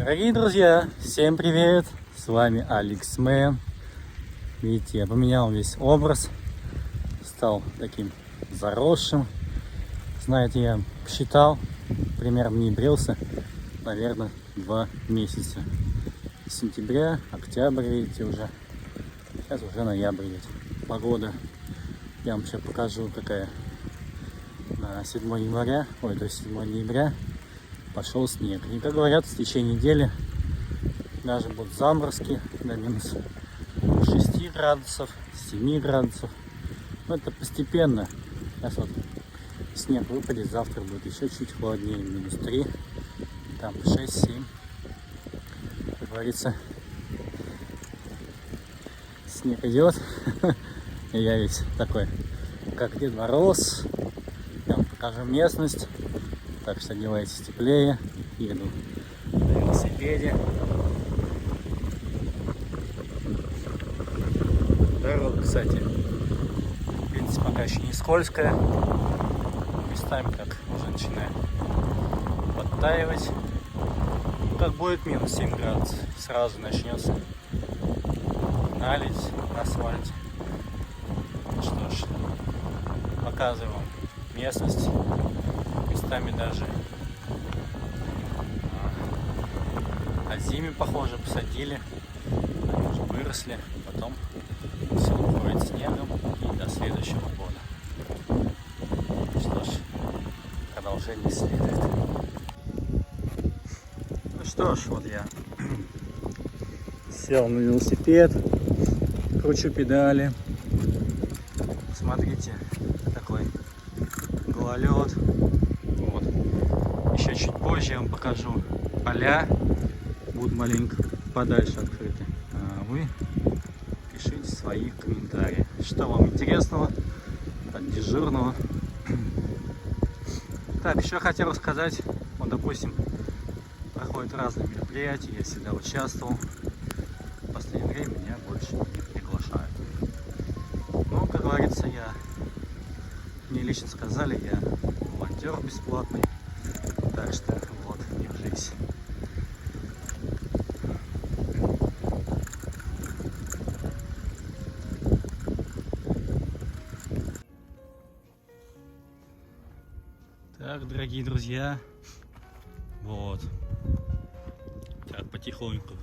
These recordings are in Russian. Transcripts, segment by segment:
Дорогие друзья, всем привет! С вами Алексмен. Видите, я поменял весь образ, стал таким заросшим. Знаете, я считал, примерно не брился, наверное, 2 месяца. С сентября, октябрь, видите, уже. Сейчас уже ноябрь идет. Погода, я вам сейчас покажу, какая. На 7 января, то есть 7 ноября пошел снег. И, как говорят, в течение недели даже будут заморозки до минус 6 градусов, 7 градусов. Но это постепенно. Сейчас вот снег выпадет, завтра будет еще чуть холоднее, минус 3, там 6-7. Как говорится, снег идет. И я весь такой, как Дед Мороз. Я вам покажу местность. Так что одевайтесь теплее. Еду на велосипеде. Дорога, кстати, в принципе, пока еще не скользкая. Местами как уже начинает подтаивать. Как будет минус 7 градусов, сразу начнется наледь на асфальте. Что ж, показываю вам местность. Местами даже озими, похоже, посадили. Они уже выросли. Потом все укроет снегом и до следующего года. Что ж, продолжение следует. Ну что ж, вот я сел на велосипед, кручу педали. Смотрите, такой гололед. Вот. Еще чуть позже я вам покажу поля. Будут маленько подальше открыты. А вы пишите свои комментарии. Что вам интересного от дежурного. Так, еще хотел сказать. Вот, допустим, проходят разные мероприятия. Я всегда участвовал. В последнее время меня больше не приглашают. Но, как говорится, мне лично сказали, я волонтер бесплатный. Так что вот, держись. Так, дорогие друзья, вот. Так, потихоньку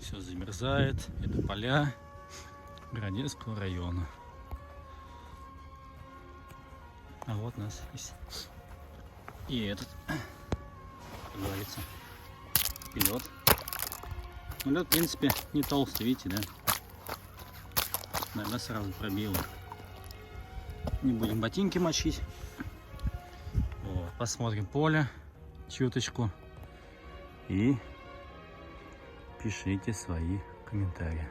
все замерзает. Это поля Городецкого района. А вот у нас есть и этот, как говорится, лед. Ну, лед, в принципе, не толстый, видите, да? Наверное, сразу пробило. Не будем ботинки мочить. Вот, посмотрим поле чуточку и пишите свои комментарии.